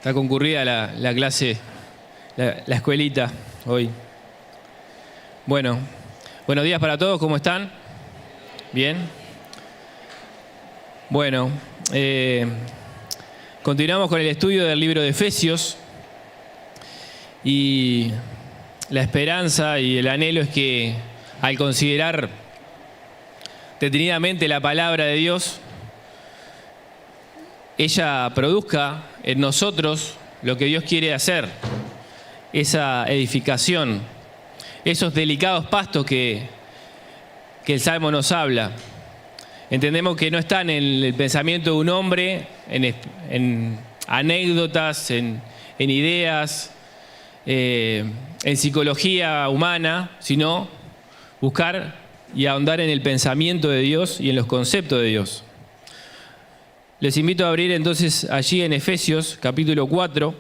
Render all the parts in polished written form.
Está concurrida la clase, la escuelita hoy. Bueno, buenos días para todos, ¿cómo están? ¿Bien? Bueno, continuamos con el estudio del libro de Efesios y la esperanza y el anhelo es que al considerar detenidamente la palabra de Dios, ella produzca en nosotros lo que Dios quiere hacer, esa edificación, esos delicados pastos que el Salmo nos habla. Entendemos que no están en el pensamiento de un hombre, en anécdotas, en ideas, en psicología humana, sino buscar y ahondar en el pensamiento de Dios y en los conceptos de Dios. Les invito a abrir entonces allí en Efesios capítulo 4,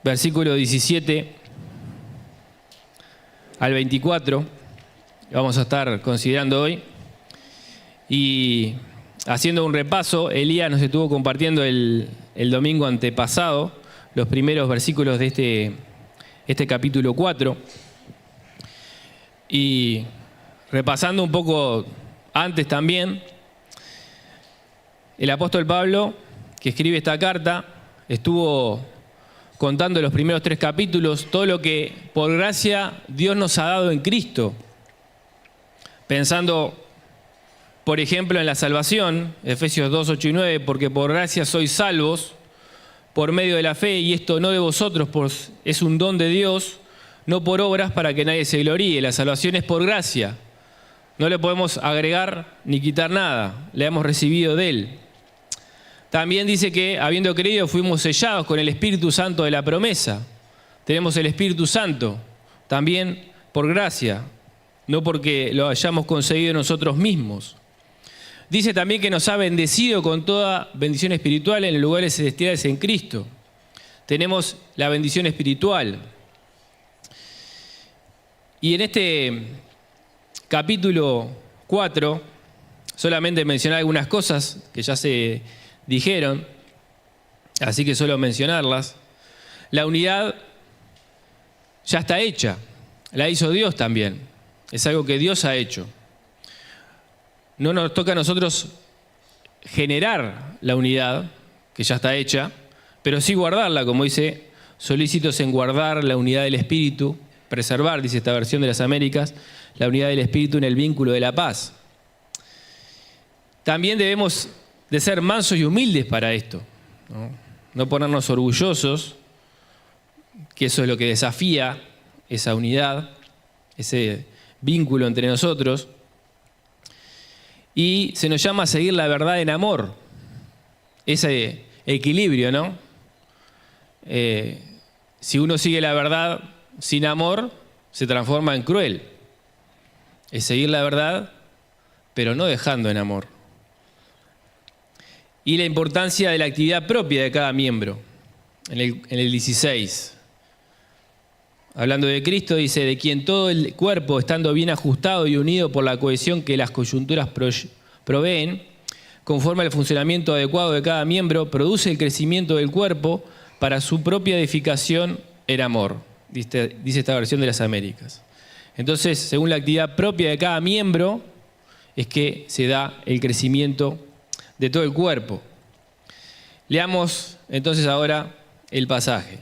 versículo 17 al 24, vamos a estar considerando hoy. Y haciendo un repaso, Elías nos estuvo compartiendo el domingo antepasado los primeros versículos de este capítulo 4. Y repasando un poco antes también, el apóstol Pablo, que escribe esta carta, estuvo contando en los primeros 3 capítulos todo lo que por gracia Dios nos ha dado en Cristo. Pensando, por ejemplo, en la salvación, Efesios 2, 8 y 9, porque por gracia sois salvos por medio de la fe, y esto no de vosotros, pues es un don de Dios, no por obras para que nadie se gloríe. La salvación es por gracia. No le podemos agregar ni quitar nada, la hemos recibido de Él. También dice que, habiendo creído, fuimos sellados con el Espíritu Santo de la promesa. Tenemos el Espíritu Santo, también por gracia, no porque lo hayamos conseguido nosotros mismos. Dice también que nos ha bendecido con toda bendición espiritual en los lugares celestiales en Cristo. Tenemos la bendición espiritual. Y en este capítulo 4, solamente mencionar algunas cosas que ya se dijeron, así que solo mencionarlas. La unidad ya está hecha, la hizo Dios también, es algo que Dios ha hecho. No nos toca a nosotros generar la unidad, que ya está hecha, pero sí guardarla, como dice, solícitos en guardar la unidad del Espíritu, preservar, dice esta versión de las Américas, la unidad del Espíritu en el vínculo de la paz. También debemos de ser mansos y humildes para esto, no ponernos orgullosos, que eso es lo que desafía esa unidad, ese vínculo entre nosotros. Y se nos llama a seguir la verdad en amor, ese equilibrio, ¿no? Si uno sigue la verdad sin amor, se transforma en cruel. Es seguir la verdad, pero no dejando en amor. Y la importancia de la actividad propia de cada miembro. En el 16, hablando de Cristo, dice, de quien todo el cuerpo, estando bien ajustado y unido por la cohesión que las coyunturas proveen, conforme al funcionamiento adecuado de cada miembro, produce el crecimiento del cuerpo para su propia edificación en amor, dice esta versión de las Américas. Entonces, según la actividad propia de cada miembro, es que se da el crecimiento de todo el cuerpo. Leamos entonces ahora el pasaje.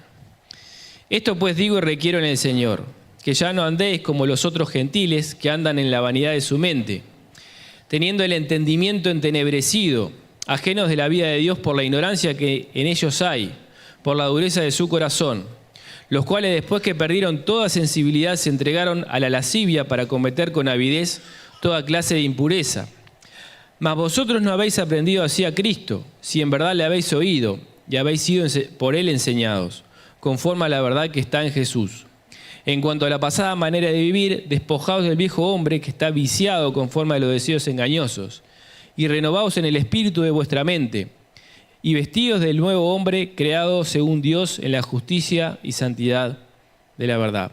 Esto pues digo y requiero en el Señor, que ya no andéis como los otros gentiles que andan en la vanidad de su mente, teniendo el entendimiento entenebrecido, ajenos de la vida de Dios por la ignorancia que en ellos hay, por la dureza de su corazón, los cuales después que perdieron toda sensibilidad se entregaron a la lascivia para cometer con avidez toda clase de impureza. Mas vosotros no habéis aprendido así a Cristo, si en verdad le habéis oído y habéis sido por Él enseñados, conforme a la verdad que está en Jesús. En cuanto a la pasada manera de vivir, despojaos del viejo hombre que está viciado conforme a los deseos engañosos, y renovaos en el espíritu de vuestra mente, y vestidos del nuevo hombre creado según Dios en la justicia y santidad de la verdad.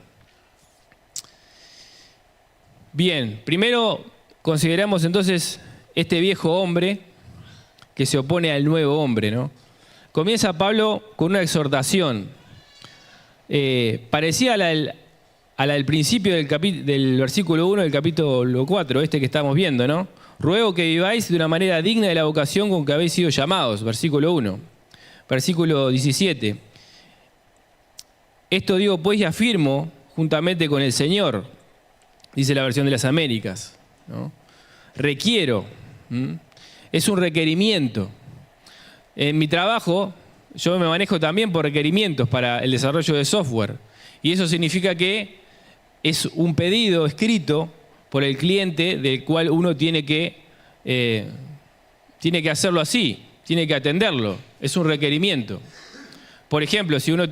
Bien, primero consideramos entonces este viejo hombre que se opone al nuevo hombre, ¿no? comienza Pablo con una exhortación parecida a la del principio del versículo 1 del capítulo 4, este que estamos viendo, ¿no? Ruego que viváis de una manera digna de la vocación con que habéis sido llamados, versículo 1. Versículo 17. Esto digo pues y afirmo juntamente con el Señor, dice la versión de las Américas, ¿no? Requiero, es un requerimiento. En mi trabajo, yo me manejo también por requerimientos para el desarrollo de software. Y eso significa que es un pedido escrito por el cliente del cual uno tiene que hacerlo así, tiene que atenderlo. Es un requerimiento. Por ejemplo, si uno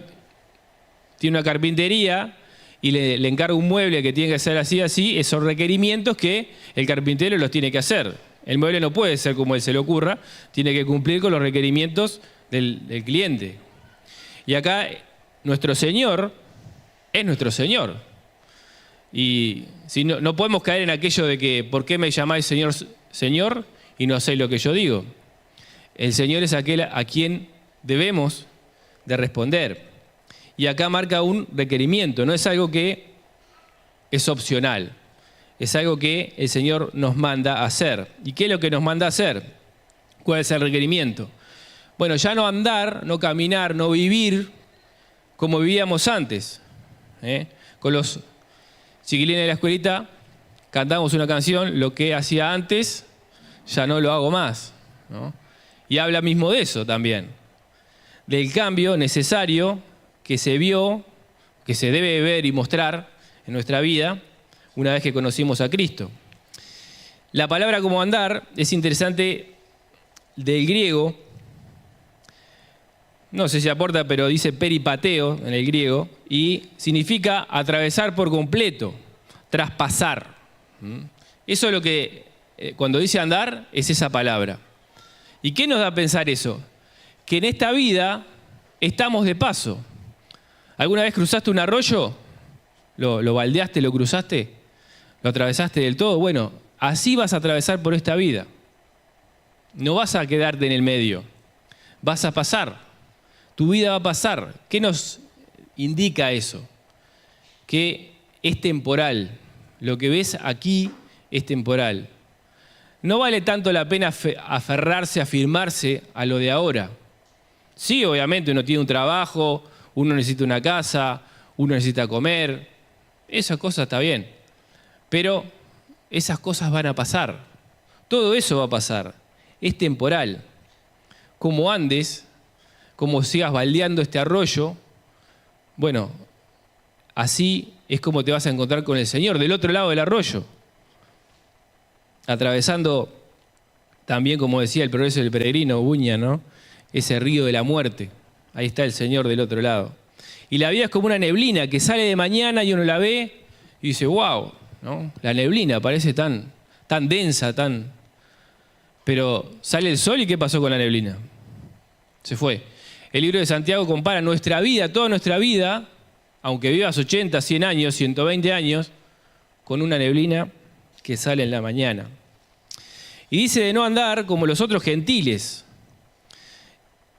tiene una carpintería y le encarga un mueble que tiene que ser así, esos requerimientos que el carpintero los tiene que hacer. El mueble no puede ser como él se le ocurra, tiene que cumplir con los requerimientos del cliente. Y acá nuestro Señor es nuestro Señor. Y si no podemos caer en aquello de que ¿por qué me llamáis Señor, Señor y no hacéis lo que yo digo? El Señor es aquel a quien debemos de responder. Y acá marca un requerimiento, no es algo que es opcional, es algo que el Señor nos manda a hacer. ¿Y qué es lo que nos manda a hacer? ¿Cuál es el requerimiento? Bueno, ya no andar, no caminar, no vivir como vivíamos antes. Con los chiquilines de la escuelita cantamos una canción, lo que hacía antes, ya no lo hago más, ¿no? Y habla mismo de eso también, del cambio necesario que se vio, que se debe ver y mostrar en nuestra vida una vez que conocimos a Cristo. La palabra como andar es interesante del griego, no sé si aporta, pero dice peripateo en el griego, y significa atravesar por completo, traspasar. Eso es lo que, cuando dice andar, es esa palabra. ¿Y qué nos da a pensar eso? Que en esta vida estamos de paso. ¿Alguna vez cruzaste un arroyo? ¿Lo baldeaste, lo cruzaste? ¿Lo atravesaste del todo? Bueno, así vas a atravesar por esta vida. No vas a quedarte en el medio. Vas a pasar. Tu vida va a pasar. ¿Qué nos indica eso? Que es temporal. Lo que ves aquí es temporal. No vale tanto la pena aferrarse, afirmarse a lo de ahora. Sí, obviamente uno tiene un trabajo, uno necesita una casa, uno necesita comer. Esa cosa está bien. Pero esas cosas van a pasar. Todo eso va a pasar. Es temporal. Como andes, como sigas baldeando este arroyo, bueno, así es como te vas a encontrar con el Señor, del otro lado del arroyo. Atravesando también, como decía el progreso del peregrino, Buña, ¿no? Ese río de la muerte. Ahí está el Señor del otro lado. Y la vida es como una neblina que sale de mañana y uno la ve y dice, wow, ¿no? La neblina parece tan densa, pero sale el sol y ¿qué pasó con la neblina? Se fue. El libro de Santiago compara nuestra vida, toda nuestra vida, aunque vivas 80, 100 años, 120 años, con una neblina que sale en la mañana. Y dice de no andar como los otros gentiles.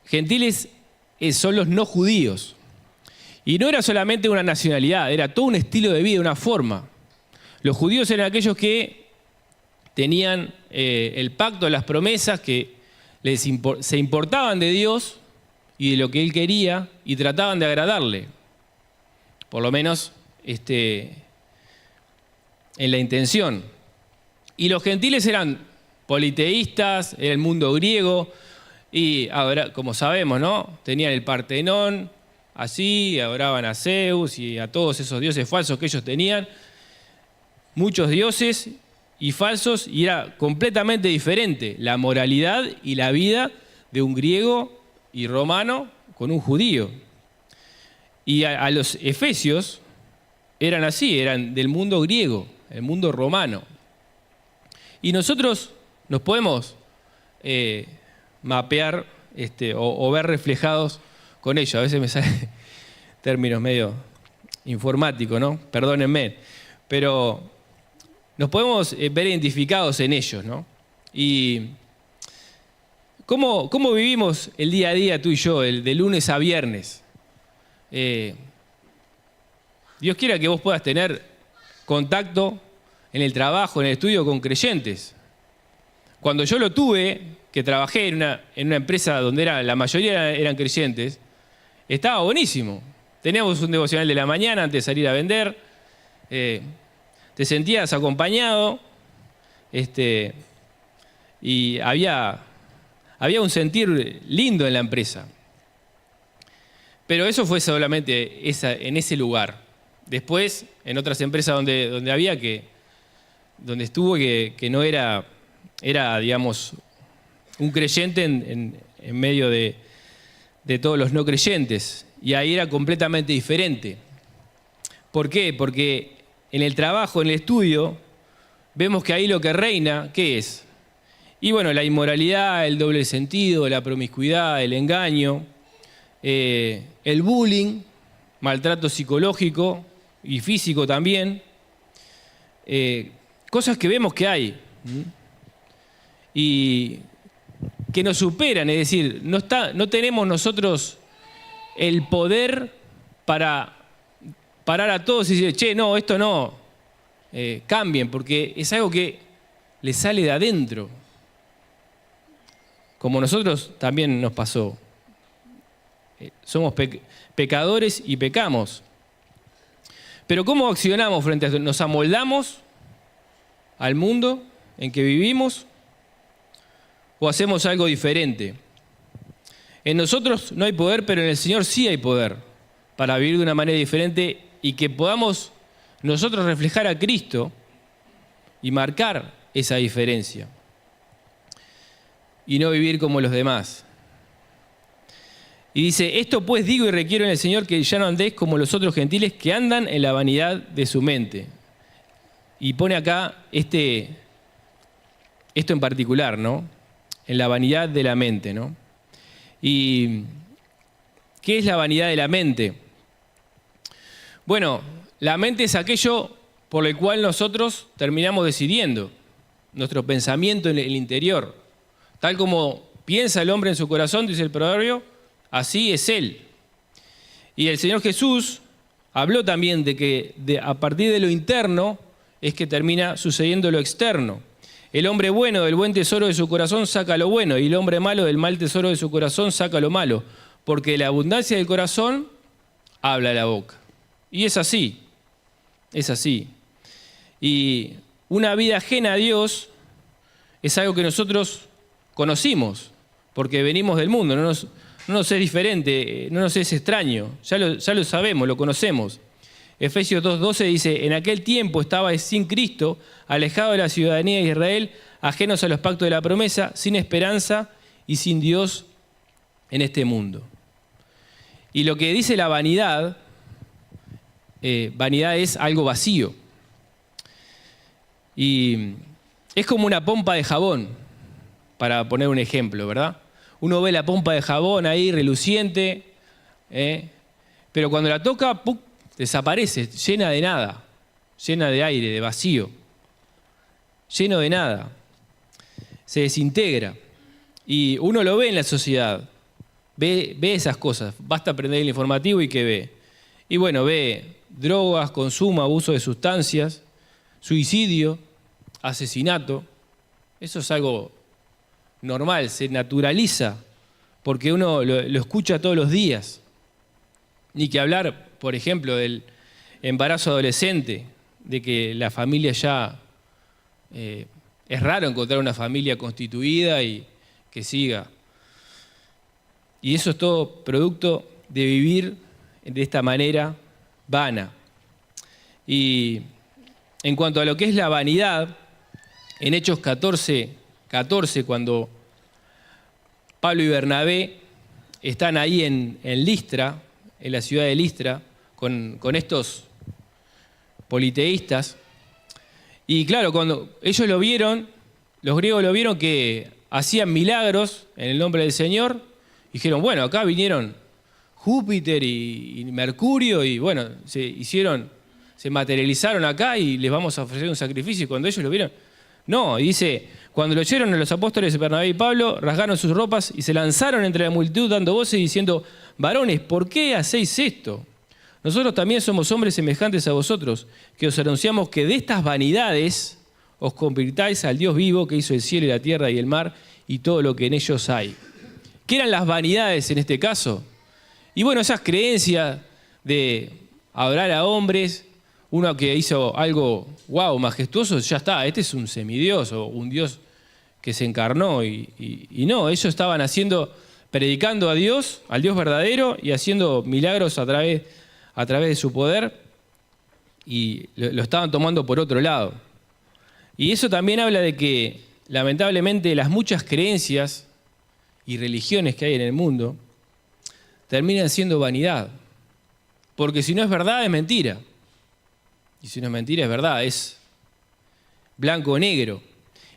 Gentiles son los no judíos. Y no era solamente una nacionalidad, era todo un estilo de vida, una forma. Los judíos eran aquellos que tenían el pacto, las promesas que se importaban de Dios y de lo que Él quería y trataban de agradarle. Por lo menos en la intención. Y los gentiles eran politeístas, era el mundo griego, y ahora, como sabemos, ¿no? Tenían el Partenón, así, adoraban a Zeus y a todos esos dioses falsos que ellos tenían. Muchos dioses y falsos, y era completamente diferente la moralidad y la vida de un griego y romano con un judío. Y a los efesios eran así, eran del mundo griego, el mundo romano. Y nosotros nos podemos mapear o ver reflejados con ellos. A veces me salen términos medio informáticos, ¿no? Perdónenme. Pero nos podemos ver identificados en ellos, ¿no? Y ¿Cómo vivimos el día a día tú y yo, de lunes a viernes? Dios quiera que vos puedas tener contacto en el trabajo, en el estudio con creyentes. Cuando yo lo tuve, que trabajé en una empresa donde la mayoría eran creyentes, estaba buenísimo. Teníamos un devocional de la mañana antes de salir a vender, te sentías acompañado, y había un sentir lindo en la empresa. Pero eso fue solamente en ese lugar. Después, en otras empresas donde estuvo que no era, digamos, un creyente en medio de todos los no creyentes. Y ahí era completamente diferente. ¿Por qué? Porque en el trabajo, en el estudio, vemos que ahí lo que reina, ¿qué es? Y bueno, la inmoralidad, el doble sentido, la promiscuidad, el engaño, el bullying, maltrato psicológico y físico también, cosas que vemos que hay y que nos superan, es decir, no tenemos nosotros el poder para parar a todos y decir, che, no, esto no, cambien, porque es algo que les sale de adentro, como nosotros también nos pasó. Somos pecadores y pecamos. Pero ¿cómo accionamos frente a esto? ¿Nos amoldamos al mundo en que vivimos o hacemos algo diferente? En nosotros no hay poder, pero en el Señor sí hay poder para vivir de una manera diferente y que podamos nosotros reflejar a Cristo y marcar esa diferencia y no vivir como los demás. Y dice, esto pues digo y requiero en el Señor que ya no andéis como los otros gentiles que andan en la vanidad de su mente. Y pone acá esto en particular, ¿no? En la vanidad de la mente, ¿no? ¿Y qué es la vanidad de la mente? Bueno, la mente es aquello por el cual nosotros terminamos decidiendo, nuestro pensamiento en el interior. Tal como piensa el hombre en su corazón, dice el proverbio, así es él. Y el Señor Jesús habló también de que a partir de lo interno es que termina sucediendo lo externo. El hombre bueno del buen tesoro de su corazón saca lo bueno, y el hombre malo del mal tesoro de su corazón saca lo malo, porque de la abundancia del corazón habla la boca. Y es así, es así. Y una vida ajena a Dios es algo que nosotros conocimos, porque venimos del mundo, no nos es diferente, no nos es extraño, ya lo sabemos, lo conocemos. Efesios 2:12 dice, en aquel tiempo estabais sin Cristo, alejados de la ciudadanía de Israel, ajenos a los pactos de la promesa, sin esperanza y sin Dios en este mundo. Y lo que dice la vanidad, vanidad es algo vacío. Y es como una pompa de jabón, para poner un ejemplo, ¿verdad? Uno ve la pompa de jabón ahí reluciente, pero cuando la toca, ¡pum!, desaparece, llena de nada, llena de aire, de vacío, lleno de nada, se desintegra. Y uno lo ve en la sociedad, ve esas cosas, basta prender el informativo y ¿qué ve? Y bueno, ve drogas, consumo, abuso de sustancias, suicidio, asesinato. Eso es algo normal, se naturaliza, porque uno lo escucha todos los días. Ni que hablar, por ejemplo, del embarazo adolescente, de que la familia ya... es raro encontrar una familia constituida y que siga. Y eso es todo producto de vivir de esta manera vana. Y en cuanto a lo que es la vanidad, en Hechos 14, cuando Pablo y Bernabé están ahí en Listra, en la ciudad de Listra, con estos politeístas. Y claro, cuando ellos lo vieron, los griegos lo vieron que hacían milagros en el nombre del Señor, dijeron, bueno, acá vinieron Júpiter y Mercurio y bueno, se materializaron acá y les vamos a ofrecer un sacrificio. Y cuando ellos lo vieron, no, y dice, Cuando lo oyeron a los apóstoles Bernabé y Pablo, rasgaron sus ropas y se lanzaron entre la multitud dando voces y diciendo: varones, ¿por qué hacéis esto? Nosotros también somos hombres semejantes a vosotros, que os anunciamos que de estas vanidades os convirtáis al Dios vivo que hizo el cielo y la tierra y el mar y todo lo que en ellos hay. ¿Qué eran las vanidades en este caso? Y bueno, esas creencias de adorar a hombres, uno que hizo algo majestuoso, ya está, este es un semidios o un Dios que se encarnó. Y no, ellos estaban predicando a Dios, al Dios verdadero, y haciendo milagros a través de su poder, y lo estaban tomando por otro lado. Y eso también habla de que, lamentablemente, las muchas creencias y religiones que hay en el mundo terminan siendo vanidad. Porque si no es verdad, es mentira. Y si no es mentira, es verdad, es blanco o negro.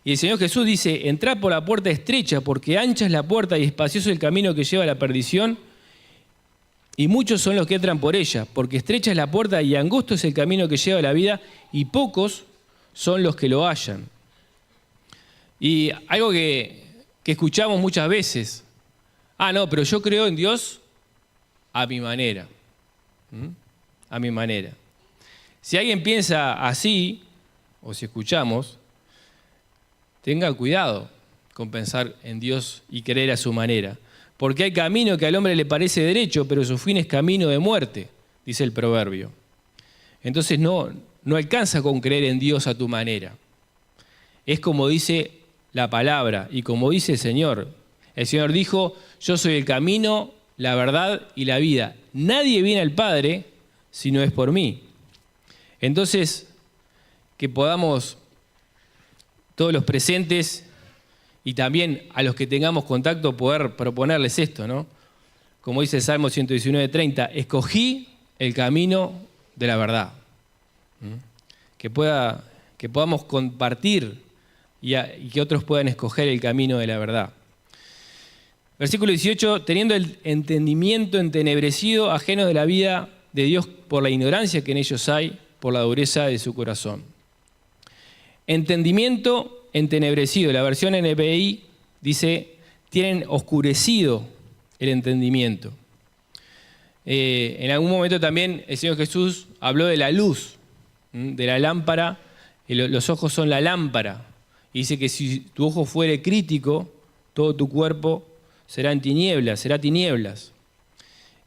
Y el Señor Jesús dice: entrad por la puerta estrecha, porque ancha es la puerta y espacioso el camino que lleva a la perdición, y muchos son los que entran por ella, porque estrecha es la puerta y angosto es el camino que lleva a la vida, y pocos son los que lo hallan. Y algo que escuchamos muchas veces: no, pero yo creo en Dios a mi manera. A mi manera. Si alguien piensa así, o si escuchamos, tenga cuidado con pensar en Dios y creer a su manera. Porque hay camino que al hombre le parece derecho, pero su fin es camino de muerte, dice el proverbio. Entonces no alcanza con creer en Dios a tu manera. Es como dice la palabra y como dice el Señor. El Señor dijo: yo soy el camino, la verdad y la vida. Nadie viene al Padre si no es por mí. Entonces, que podamos todos los presentes y también a los que tengamos contacto poder proponerles esto, ¿no? Como dice el Salmo 119:30, escogí el camino de la verdad. Que podamos compartir y que otros puedan escoger el camino de la verdad. Versículo 18, teniendo el entendimiento entenebrecido, ajeno de la vida de Dios por la ignorancia que en ellos hay, por la dureza de su corazón. Entendimiento entenebrecido. La versión NBI dice: tienen oscurecido el entendimiento. En algún momento también el Señor Jesús habló de la luz, de la lámpara. Los ojos son la lámpara. Y dice que si tu ojo fuere crítico, todo tu cuerpo será tinieblas.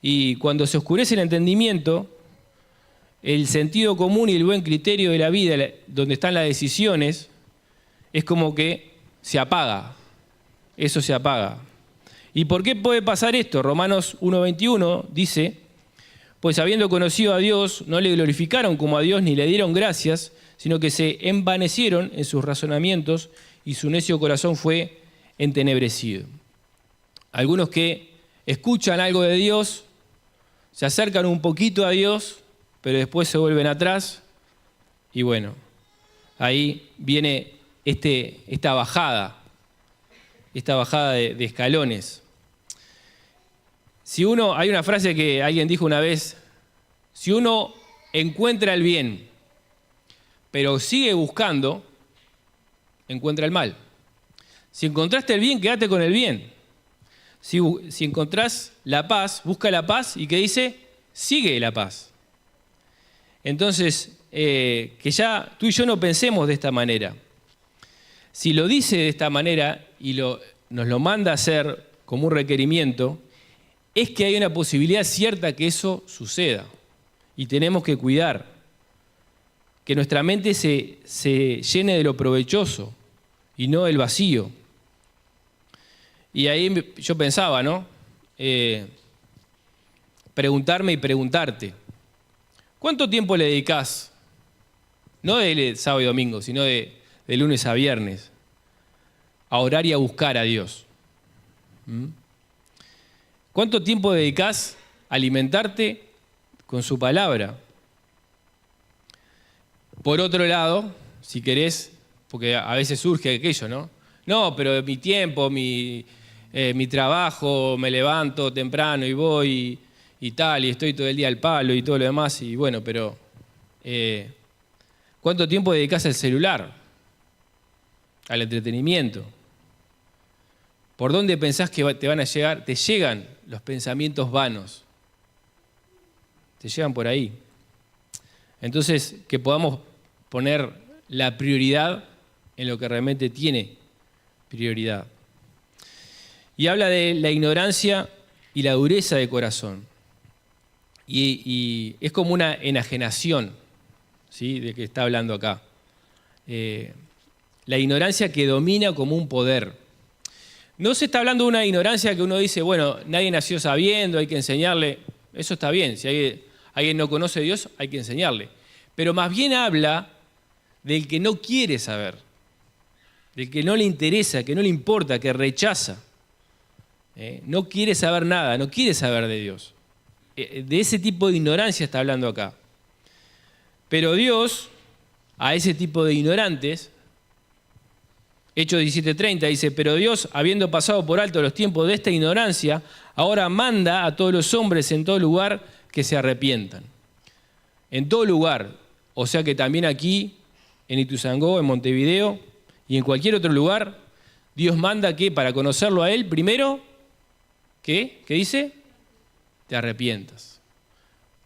Y cuando se oscurece el entendimiento, el sentido común y el buen criterio de la vida, donde están las decisiones, es como que se apaga. Eso se apaga. ¿Y por qué puede pasar esto? Romanos 1:21 dice: pues habiendo conocido a Dios, no le glorificaron como a Dios ni le dieron gracias, sino que se envanecieron en sus razonamientos y su necio corazón fue entenebrecido. Algunos que escuchan algo de Dios, se acercan un poquito a Dios, pero después se vuelven atrás, y bueno, ahí viene esta bajada de escalones. Hay una frase que alguien dijo una vez: si uno encuentra el bien, pero sigue buscando, encuentra el mal. Si encontraste el bien, quédate con el bien. Si encontrás la paz, busca la paz, y ¿qué dice? Sigue la paz. Entonces, que ya tú y yo no pensemos de esta manera. Si lo dice de esta manera y nos lo manda a hacer como un requerimiento, es que hay una posibilidad cierta que eso suceda. Y tenemos que cuidar que nuestra mente se llene de lo provechoso y no del vacío. Y ahí yo pensaba, ¿no? Preguntarme y preguntarte: ¿cuánto tiempo le dedicás? No de sábado y domingo, sino de lunes a viernes, a orar y a buscar a Dios. ¿Cuánto tiempo dedicás a alimentarte con su palabra? Por otro lado, si querés, porque a veces surge aquello, ¿no? No, pero mi tiempo, mi trabajo, me levanto temprano y voy y tal, y estoy todo el día al palo y todo lo demás, y bueno, pero ¿cuánto tiempo dedicás al celular? al entretenimiento. ¿Por dónde pensás que te van a llegar? Te llegan los pensamientos vanos. Te llegan por ahí. Entonces, que podamos poner la prioridad en lo que realmente tiene prioridad. Y habla de la ignorancia y la dureza de corazón. Y es como una enajenación, ¿sí?, de que está hablando acá. La ignorancia que domina como un poder. No se está hablando de una ignorancia que uno dice, bueno, nadie nació sabiendo, hay que enseñarle. Eso está bien, si alguien no conoce a Dios, hay que enseñarle. Pero más bien habla del que no quiere saber, del que no le interesa, que no le importa, que rechaza. No quiere saber nada, no quiere saber de Dios. De ese tipo de ignorancia está hablando acá. Pero Dios, a ese tipo de ignorantes, Hechos 17:30 dice, pero Dios, habiendo pasado por alto los tiempos de esta ignorancia, ahora manda a todos los hombres en todo lugar que se arrepientan. En todo lugar, o sea que también aquí, en Ituzaingó, en Montevideo y en cualquier otro lugar, Dios manda que para conocerlo a Él, primero, ¿qué dice? Te arrepientas.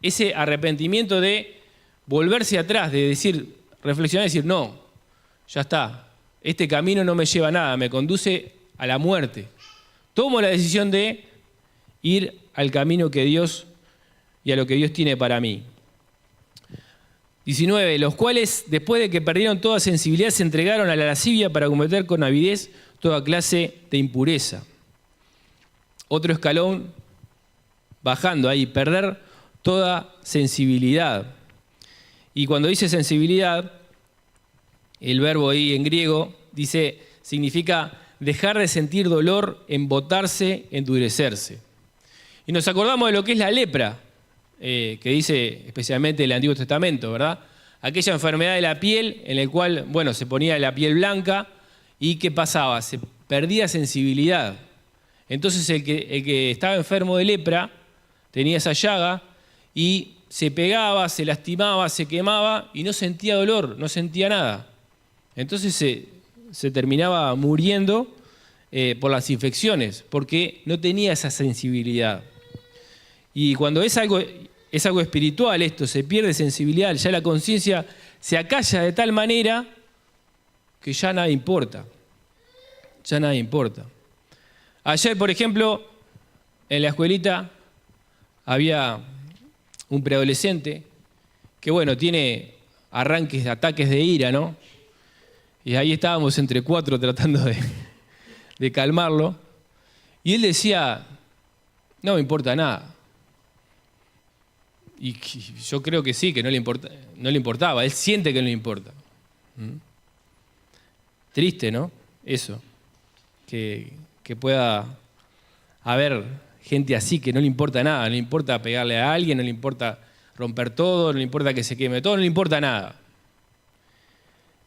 Ese arrepentimiento de volverse atrás, de decir, reflexionar y decir, no, ya está. Este camino no me lleva a nada, me conduce a la muerte. Tomo la decisión de ir al camino que Dios y a lo que Dios tiene para mí. 19. Los cuales, después de que perdieron toda sensibilidad, se entregaron a la lascivia para cometer con avidez toda clase de impureza. Otro escalón bajando ahí, perder toda sensibilidad. Y cuando dice sensibilidad, el verbo ahí en griego dice, significa dejar de sentir dolor, embotarse, endurecerse. Y nos acordamos de lo que es la lepra, que dice especialmente el Antiguo Testamento, ¿verdad? Aquella enfermedad de la piel en la cual, bueno, se ponía la piel blanca y ¿qué pasaba? Se perdía sensibilidad. Entonces el que estaba enfermo de lepra tenía esa llaga y se pegaba, se lastimaba, se quemaba y no sentía dolor, no sentía nada. Entonces se terminaba muriendo por las infecciones, porque no tenía esa sensibilidad. Y cuando es algo espiritual esto, se pierde sensibilidad, ya la conciencia se acalla de tal manera que ya nada importa. Ya nada importa. Ayer, por ejemplo, en la escuelita había un preadolescente que, bueno, tiene arranques de ataques de ira, ¿no? Y ahí estábamos entre cuatro tratando de calmarlo. Y él decía, no me importa nada. Y yo creo que sí, que no le importaba. Él siente que no le importa. Triste, ¿no? Eso. Que pueda haber gente así que no le importa nada. No le importa pegarle a alguien, no le importa romper todo, no le importa que se queme todo, no le importa nada.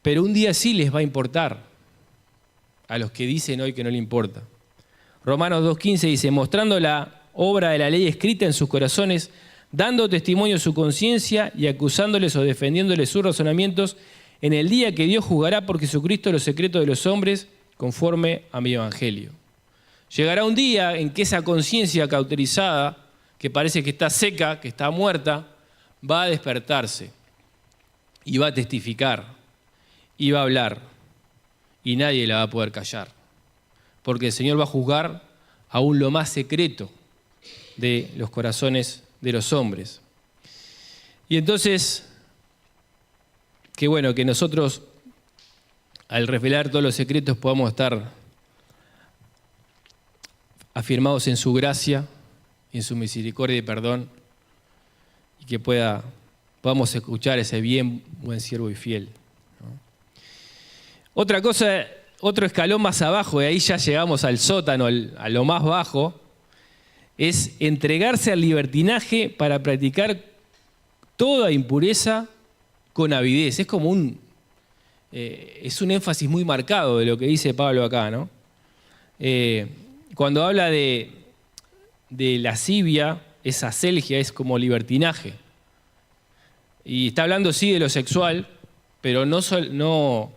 Pero un día sí les va a importar a los que dicen hoy que no le importa. Romanos 2:15 dice, mostrando la obra de la ley escrita en sus corazones, dando testimonio de su conciencia y acusándoles o defendiéndoles sus razonamientos en el día que Dios juzgará por Jesucristo los secretos de los hombres conforme a mi evangelio. Llegará un día en que esa conciencia cauterizada, que parece que está seca, que está muerta, va a despertarse y va a testificar. Y va a hablar, y nadie la va a poder callar, porque el Señor va a juzgar aún lo más secreto de los corazones de los hombres. Y entonces, qué bueno que nosotros, al revelar todos los secretos, podamos estar afirmados en su gracia, en su misericordia y perdón, y que podamos escuchar ese bien, buen siervo y fiel. Otra cosa, otro escalón más abajo, y ahí ya llegamos al sótano, a lo más bajo, es entregarse al libertinaje para practicar toda impureza con avidez. Es como es un énfasis muy marcado de lo que dice Pablo acá, ¿no? Cuando habla de lascivia, esa aselgia es como libertinaje. Y está hablando sí de lo sexual, pero no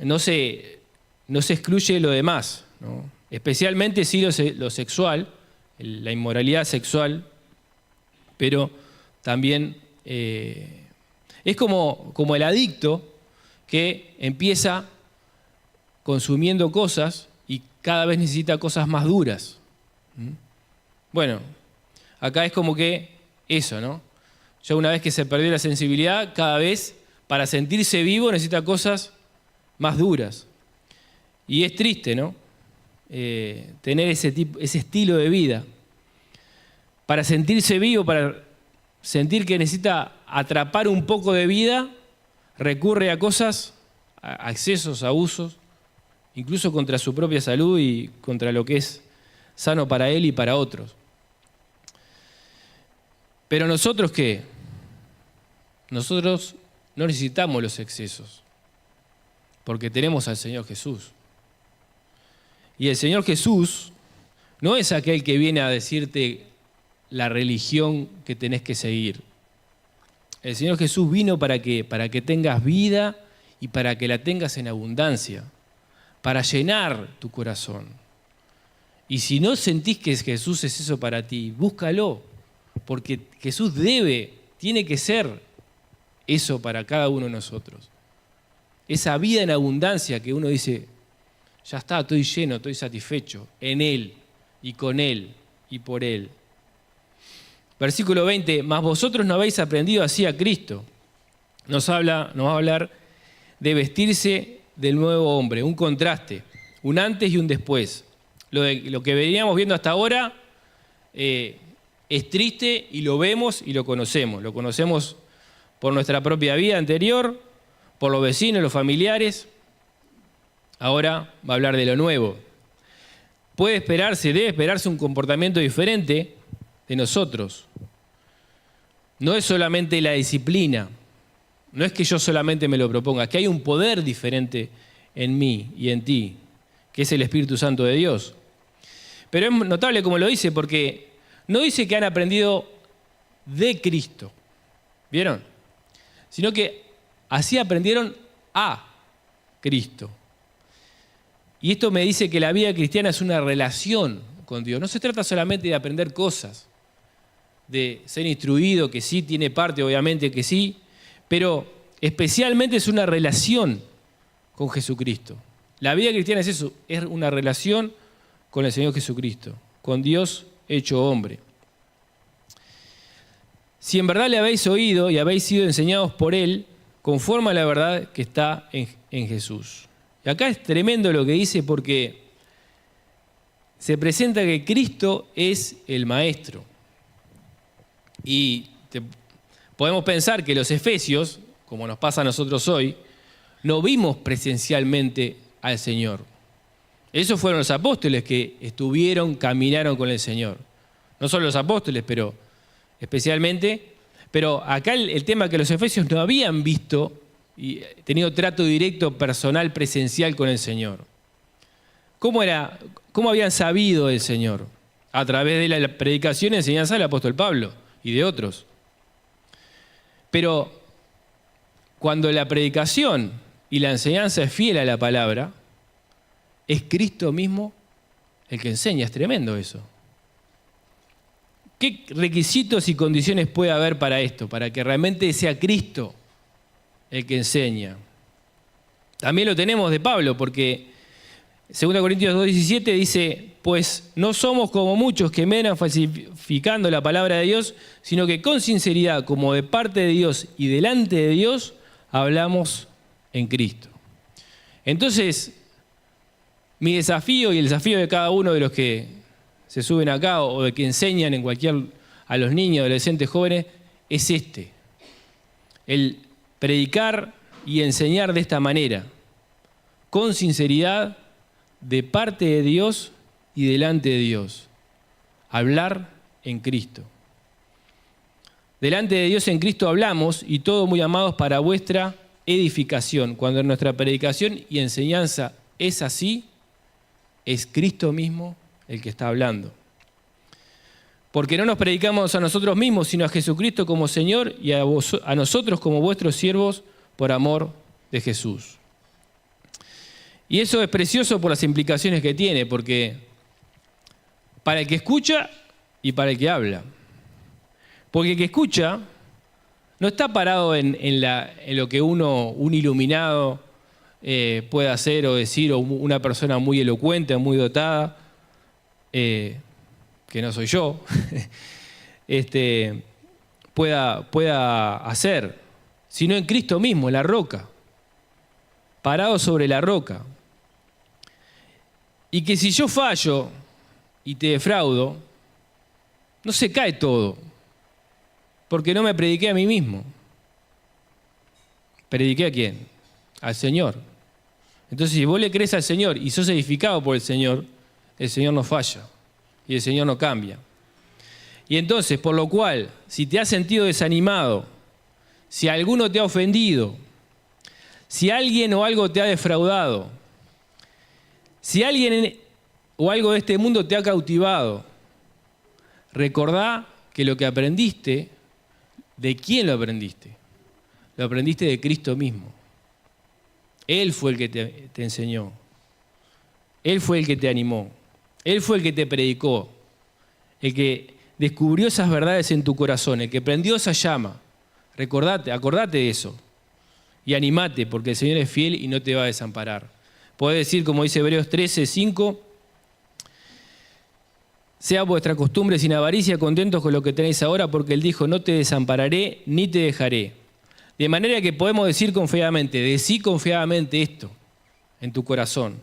no se excluye lo demás, ¿no? Especialmente sí lo sexual, la inmoralidad sexual, pero también es como el adicto que empieza consumiendo cosas y cada vez necesita cosas más duras. Bueno, acá es como que eso, ¿no? Ya una vez que se perdió la sensibilidad, cada vez para sentirse vivo necesita cosas más duras. Y es triste, ¿no? Tener ese estilo de vida. Para sentirse vivo, para sentir que necesita atrapar un poco de vida, recurre a cosas, a excesos, abusos, incluso contra su propia salud y contra lo que es sano para él y para otros. Pero nosotros, ¿qué? Nosotros no necesitamos los excesos, porque tenemos al Señor Jesús. Y el Señor Jesús no es aquel que viene a decirte la religión que tenés que seguir. El Señor Jesús vino para que tengas vida y para que la tengas en abundancia, para llenar tu corazón. Y si no sentís que Jesús es eso para ti, búscalo, porque Jesús tiene que ser eso para cada uno de nosotros. Esa vida en abundancia que uno dice, ya está, estoy lleno, estoy satisfecho en Él y con Él y por Él. Versículo 20, mas vosotros no habéis aprendido así a Cristo. Nos va a hablar de vestirse del nuevo hombre, un contraste, un antes y un después. Lo que veníamos viendo hasta ahora es triste y lo vemos y lo conocemos. Lo conocemos por nuestra propia vida anterior, por los vecinos, los familiares. Ahora va a hablar de lo nuevo. Debe esperarse un comportamiento diferente de nosotros. No es solamente la disciplina, no es que yo solamente me lo proponga, es que hay un poder diferente en mí y en ti, que es el Espíritu Santo de Dios. Pero es notable como lo dice, porque no dice que han aprendido de Cristo, ¿vieron? Sino que así aprendieron a Cristo. Y esto me dice que la vida cristiana es una relación con Dios. No se trata solamente de aprender cosas, de ser instruido, que sí tiene parte, obviamente que sí, pero especialmente es una relación con Jesucristo. La vida cristiana es eso, es una relación con el Señor Jesucristo, con Dios hecho hombre. Si en verdad le habéis oído y habéis sido enseñados por Él, conforme a la verdad que está en Jesús. Y acá es tremendo lo que dice, porque se presenta que Cristo es el Maestro. Y podemos pensar que los efesios, como nos pasa a nosotros hoy, no vimos presencialmente al Señor. Esos fueron los apóstoles que caminaron con el Señor. No solo los apóstoles, pero especialmente. Pero acá el tema es que los efesios no habían visto y tenido trato directo, personal, presencial con el Señor. ¿Cómo habían sabido del Señor? A través de la predicación y enseñanza del apóstol Pablo y de otros. Pero cuando la predicación y la enseñanza es fiel a la palabra, es Cristo mismo el que enseña. Es tremendo eso. ¿Qué requisitos y condiciones puede haber para esto? Para que realmente sea Cristo el que enseña. También lo tenemos de Pablo, porque 2 Corintios 2:17 dice, pues no somos como muchos que medran falsificando la palabra de Dios, sino que con sinceridad, como de parte de Dios y delante de Dios, hablamos en Cristo. Entonces, mi desafío y el desafío de cada uno de los que se suben acá o de que enseñan a los niños, adolescentes, jóvenes, es el predicar y enseñar de esta manera, con sinceridad, de parte de Dios y delante de Dios. Hablar en Cristo. Delante de Dios en Cristo hablamos, y todo muy amados para vuestra edificación. Cuando nuestra predicación y enseñanza es así, es Cristo mismo el que está hablando. Porque no nos predicamos a nosotros mismos, sino a Jesucristo como Señor y a nosotros como vuestros siervos por amor de Jesús. Y eso es precioso por las implicaciones que tiene, porque para el que escucha y para el que habla. Porque el que escucha no está parado en lo que un iluminado puede hacer o decir, o una persona muy elocuente, muy dotada, que no soy yo, pueda hacer, sino en Cristo mismo, en la roca, parado sobre la roca. Y que si yo fallo y te defraudo, no se cae todo, porque no me prediqué a mí mismo. ¿Prediqué a quién? Al Señor. Entonces, si vos le crees al Señor y sos edificado por el Señor no falla y el Señor no cambia. Y entonces, por lo cual, si te has sentido desanimado, si alguno te ha ofendido, si alguien o algo te ha defraudado, si alguien o algo de este mundo te ha cautivado, recordá que lo que aprendiste, ¿de quién lo aprendiste? Lo aprendiste de Cristo mismo. Él fue el que te enseñó. Él fue el que te animó. Él fue el que te predicó. El que descubrió esas verdades en tu corazón. El que prendió esa llama. Acordate de eso. Y animate, porque el Señor es fiel y no te va a desamparar. Podés decir, como dice Hebreos 13:5, sea vuestra costumbre sin avaricia, contentos con lo que tenéis ahora, porque Él dijo, no te desampararé ni te dejaré. De manera que podemos decir confiadamente, decí confiadamente esto en tu corazón.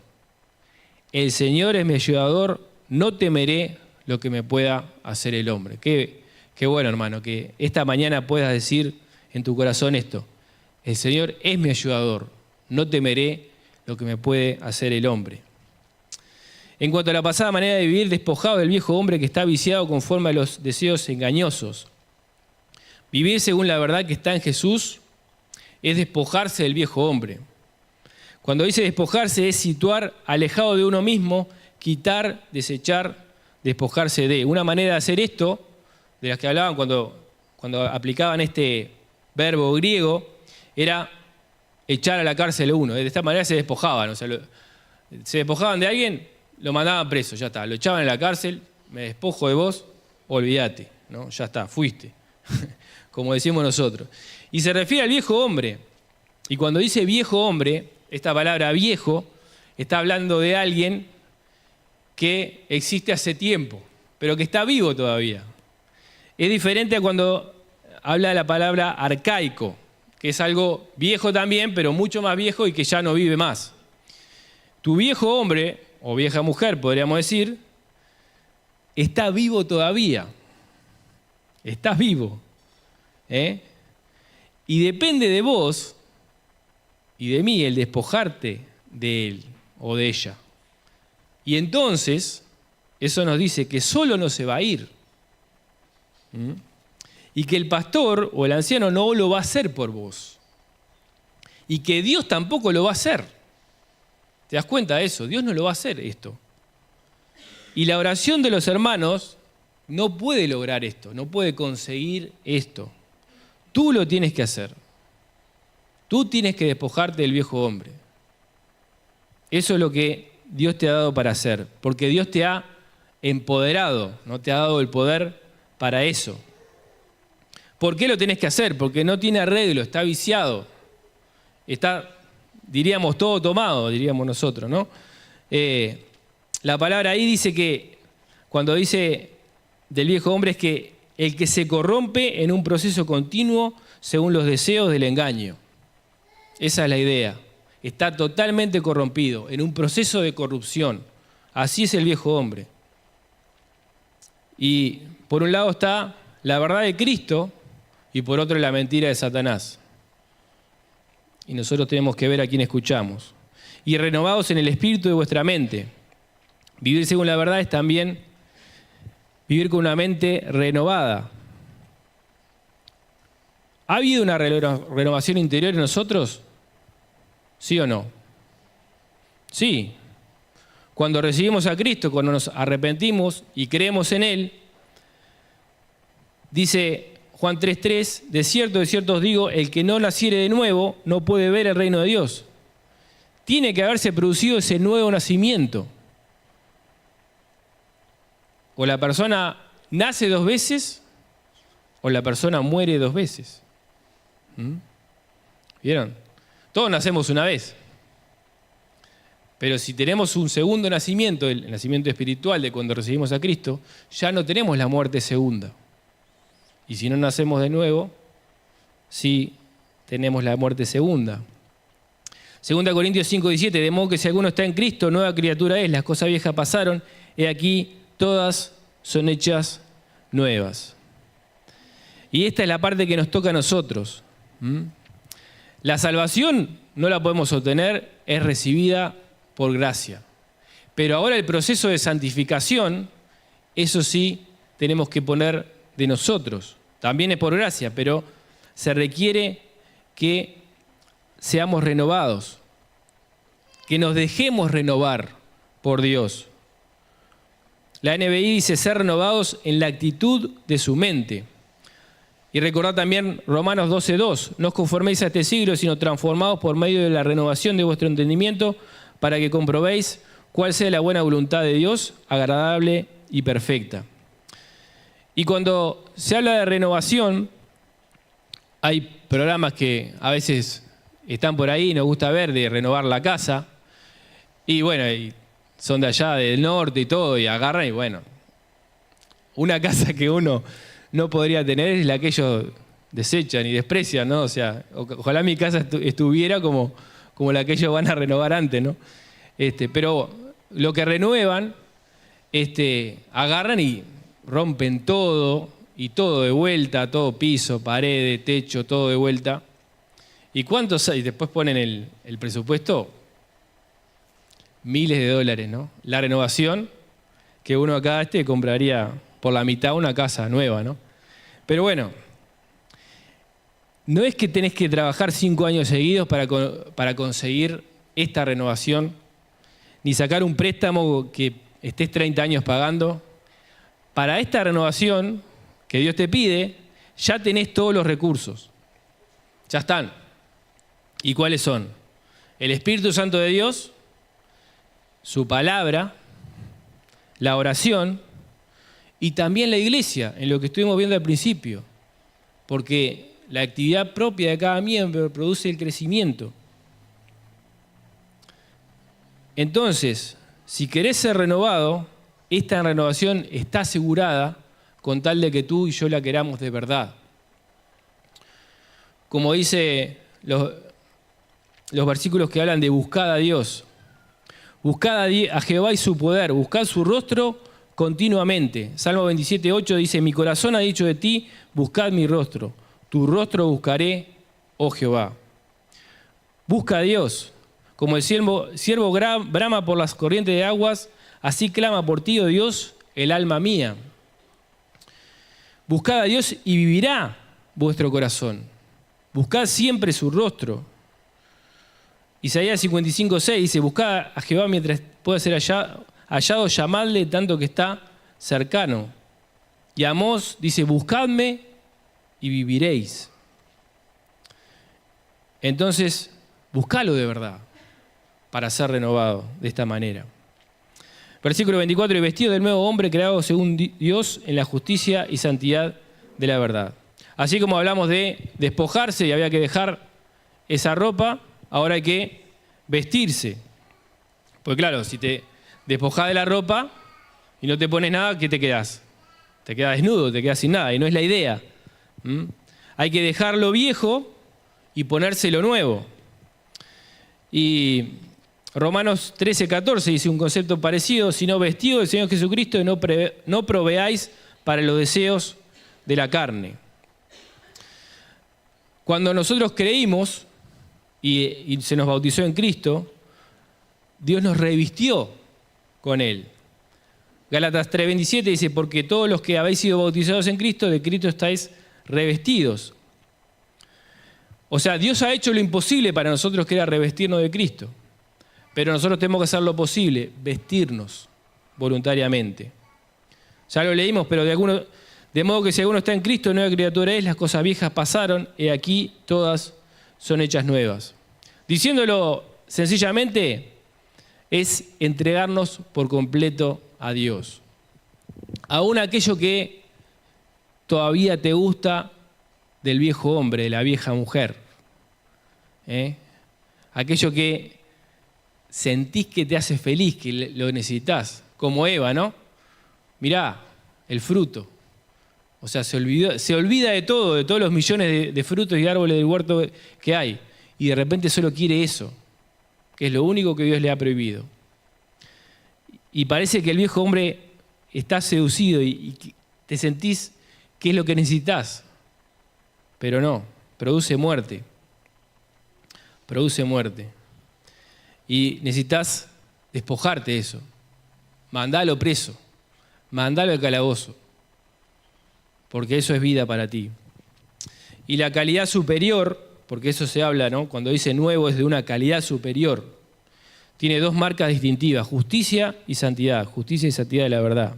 El Señor es mi ayudador, no temeré lo que me pueda hacer el hombre. Qué bueno, hermano, que esta mañana puedas decir en tu corazón esto. El Señor es mi ayudador, no temeré lo que me puede hacer el hombre. En cuanto a la pasada manera de vivir, despojado del viejo hombre que está viciado conforme a los deseos engañosos. Vivir según la verdad que está en Jesús es despojarse del viejo hombre. Cuando dice despojarse es situar alejado de uno mismo, quitar, desechar, despojarse de. Una manera de hacer esto, de las que hablaban cuando aplicaban este verbo griego, era echar a la cárcel a uno. De esta manera se despojaban. O sea, se despojaban de alguien, lo mandaban preso, ya está. Lo echaban en la cárcel, me despojo de vos, olvídate, ¿no? Ya está, fuiste. Como decimos nosotros. Y se refiere al viejo hombre. Y cuando dice viejo hombre, esta palabra viejo está hablando de alguien que existe hace tiempo, pero que está vivo todavía. Es diferente a cuando habla de la palabra arcaico, que es algo viejo también, pero mucho más viejo y que ya no vive más. Tu viejo hombre, o vieja mujer, podríamos decir, está vivo todavía. Estás vivo. Y depende de vos y de mí el despojarte de él o de ella. Y entonces, eso nos dice que solo no se va a ir. Y que el pastor o el anciano no lo va a hacer por vos. Y que Dios tampoco lo va a hacer. ¿Te das cuenta de eso? Dios no lo va a hacer esto. Y la oración de los hermanos no puede lograr esto, no puede conseguir esto. Tú lo tienes que hacer. Tú tienes que despojarte del viejo hombre. Eso es lo que Dios te ha dado para hacer, porque Dios te ha empoderado, no te ha dado el poder para eso. ¿Por qué lo tenés que hacer? Porque no tiene arreglo, está viciado, está, diríamos, todo tomado, diríamos nosotros, ¿no? La palabra ahí dice que, cuando dice del viejo hombre, es que el que se corrompe en un proceso continuo según los deseos del engaño. Esa es la idea. Está totalmente corrompido, en un proceso de corrupción. Así es el viejo hombre. Y por un lado está la verdad de Cristo y por otro la mentira de Satanás. Y nosotros tenemos que ver a quién escuchamos. Y renovados en el espíritu de vuestra mente. Vivir según la verdad es también vivir con una mente renovada. ¿Ha habido una renovación interior en nosotros? ¿Sí o no? Sí. Cuando recibimos a Cristo, cuando nos arrepentimos y creemos en Él, dice Juan 3:3, de cierto os digo, el que no naciere de nuevo no puede ver el reino de Dios. tiene que haberse producido ese nuevo nacimiento. O la persona nace 2 veces o la persona muere 2 veces. ¿Vieron? Todos nacemos una vez. Pero si tenemos un segundo nacimiento, el nacimiento espiritual de cuando recibimos a Cristo, ya no tenemos la muerte segunda. Y si no nacemos de nuevo, sí tenemos la muerte segunda. 2 Corintios 5:17, de modo que si alguno está en Cristo, nueva criatura es, las cosas viejas pasaron, he aquí, todas son hechas nuevas. Y esta es la parte que nos toca a nosotros. La salvación no la podemos obtener, es recibida por gracia. Pero ahora el proceso de santificación, eso sí tenemos que poner de nosotros. También es por gracia, pero se requiere que seamos renovados, que nos dejemos renovar por Dios. La NBI dice ser renovados en la actitud de su mente. Y recordad también Romanos 12:2, no os conforméis a este siglo, sino transformados por medio de la renovación de vuestro entendimiento, para que comprobéis cuál sea la buena voluntad de Dios, agradable y perfecta. Y cuando se habla de renovación, hay programas que a veces están por ahí, nos gusta ver, de renovar la casa, y bueno, y son de allá del norte y todo, y agarran y bueno, una casa que uno no podría tener es la que ellos desechan y desprecian, ¿no? O sea, ojalá mi casa estuviera como la que ellos van a renovar antes, ¿no? Pero lo que renuevan, agarran y rompen todo, y todo de vuelta, todo piso, paredes, techo, todo de vuelta. ¿Y cuántos hay? Después ponen el presupuesto, miles de dólares, ¿no? La renovación, que uno acá compraría por la mitad una casa nueva, ¿no? Pero bueno, no es que tenés que trabajar 5 años seguidos para conseguir esta renovación, ni sacar un préstamo que estés 30 años pagando. Para esta renovación que Dios te pide, ya tenés todos los recursos. Ya están. ¿Y cuáles son? El Espíritu Santo de Dios, su palabra, la oración y también la iglesia, en lo que estuvimos viendo al principio. Porque la actividad propia de cada miembro produce el crecimiento. Entonces, si querés ser renovado, esta renovación está asegurada con tal de que tú y yo la queramos de verdad. Como dice los versículos que hablan de buscad a Dios. Buscad a Jehová y su poder, buscad su rostro continuamente. Salmo 27:8 dice, mi corazón ha dicho de ti, buscad mi rostro. Tu rostro buscaré, oh Jehová. Busca a Dios. Como el siervo brama por las corrientes de aguas, así clama por ti, oh Dios, el alma mía. Buscad a Dios y vivirá vuestro corazón. Buscad siempre su rostro. Isaías 55:6 dice, buscad a Jehová mientras pueda ser hallado, llamadle tanto que está cercano. Y Amós dice, buscadme y viviréis. Entonces, buscalo de verdad para ser renovado de esta manera. Versículo 24, y vestido del nuevo hombre creado según Dios en la justicia y santidad de la verdad. Así como hablamos de despojarse y había que dejar esa ropa, ahora hay que vestirse. Porque claro, si te despojás de la ropa y no te pones nada, ¿qué te quedás? Te quedás desnudo, te quedás sin nada, y no es la idea. Hay que dejar lo viejo y ponerse lo nuevo. Y Romanos 13:14 dice un concepto parecido, sino vestido del Señor Jesucristo y no proveáis para los deseos de la carne. Cuando nosotros creímos y se nos bautizó en Cristo, Dios nos revistió con Él. Gálatas 3:27 dice, porque todos los que habéis sido bautizados en Cristo, de Cristo estáis revestidos. O sea, Dios ha hecho lo imposible para nosotros, que era revestirnos de Cristo. Pero nosotros tenemos que hacer lo posible, vestirnos voluntariamente. Ya lo leímos, pero de modo que si alguno está en Cristo, nueva criatura es, las cosas viejas pasaron, y aquí todas son hechas nuevas. Diciéndolo sencillamente es entregarnos por completo a Dios. Aún aquello que todavía te gusta del viejo hombre, de la vieja mujer. Aquello que sentís que te hace feliz, que lo necesitas, como Eva, ¿no? Mirá, el fruto. O sea, se olvida de todo, de todos los millones de frutos y árboles del huerto que hay. Y de repente solo quiere eso, que es lo único que Dios le ha prohibido. Y parece que el viejo hombre está seducido y te sentís que es lo que necesitas. Pero no, produce muerte. Produce muerte. Y necesitas despojarte de eso. Mandalo preso. Mandalo al calabozo. Porque eso es vida para ti. Y la calidad superior, porque eso se habla, ¿no? Cuando dice nuevo es de una calidad superior. Tiene dos marcas distintivas, justicia y santidad. Justicia y santidad de la verdad.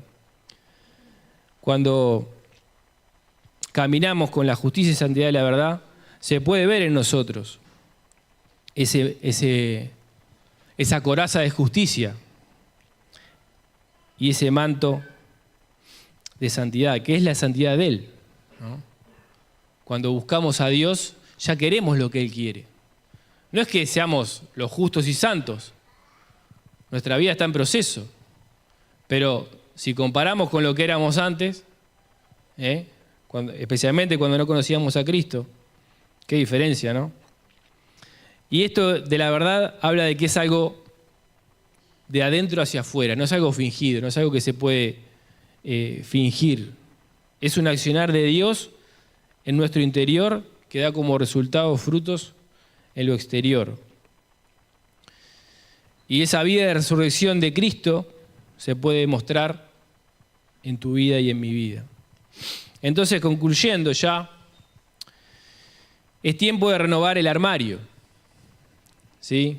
Cuando caminamos con la justicia y santidad de la verdad, se puede ver en nosotros esa coraza de justicia y ese manto de santidad, que es la santidad de Él, ¿no? Cuando buscamos a Dios, ya queremos lo que Él quiere. No es que seamos los justos y santos. Nuestra vida está en proceso. Pero si comparamos con lo que éramos antes, especialmente cuando no conocíamos a Cristo, qué diferencia, ¿no? Y esto de la verdad habla de que es algo de adentro hacia afuera, no es algo fingido, no es algo que se puede fingir. Es un accionar de Dios en nuestro interior que da como resultado frutos en lo exterior. Y esa vida de resurrección de Cristo se puede mostrar en tu vida y en mi vida. Entonces, concluyendo ya, es tiempo de renovar el armario, ¿sí?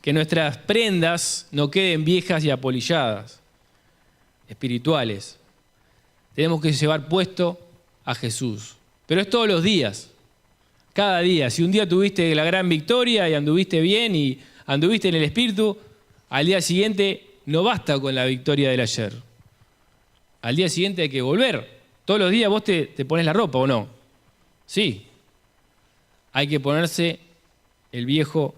Que nuestras prendas no queden viejas y apolilladas, espirituales. Tenemos que llevar puesto a Jesús. Pero es todos los días, cada día. Si un día tuviste la gran victoria y anduviste bien y anduviste en el Espíritu, al día siguiente no basta con la victoria del ayer. Al día siguiente hay que volver. Todos los días vos te pones la ropa, ¿o no? Sí. Hay que ponerse el viejo,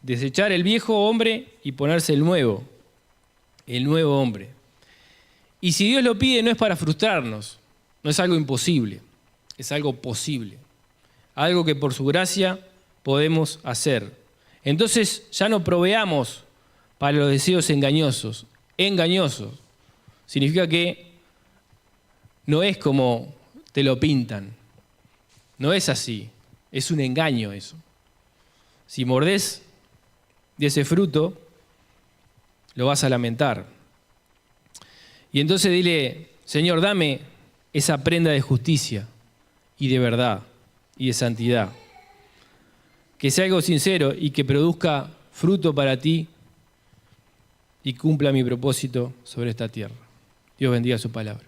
desechar el viejo hombre y ponerse el nuevo hombre. Y si Dios lo pide, no es para frustrarnos, no es algo imposible, es algo posible, algo que por su gracia podemos hacer. Entonces ya no proveamos para los deseos engañosos. Engañosos significa que no es como te lo pintan, no es así, es un engaño eso. Si mordés de ese fruto, lo vas a lamentar. Y entonces dile, Señor, dame esa prenda de justicia y de verdad y de santidad. Que sea algo sincero y que produzca fruto para ti y cumpla mi propósito sobre esta tierra. Dios bendiga su palabra.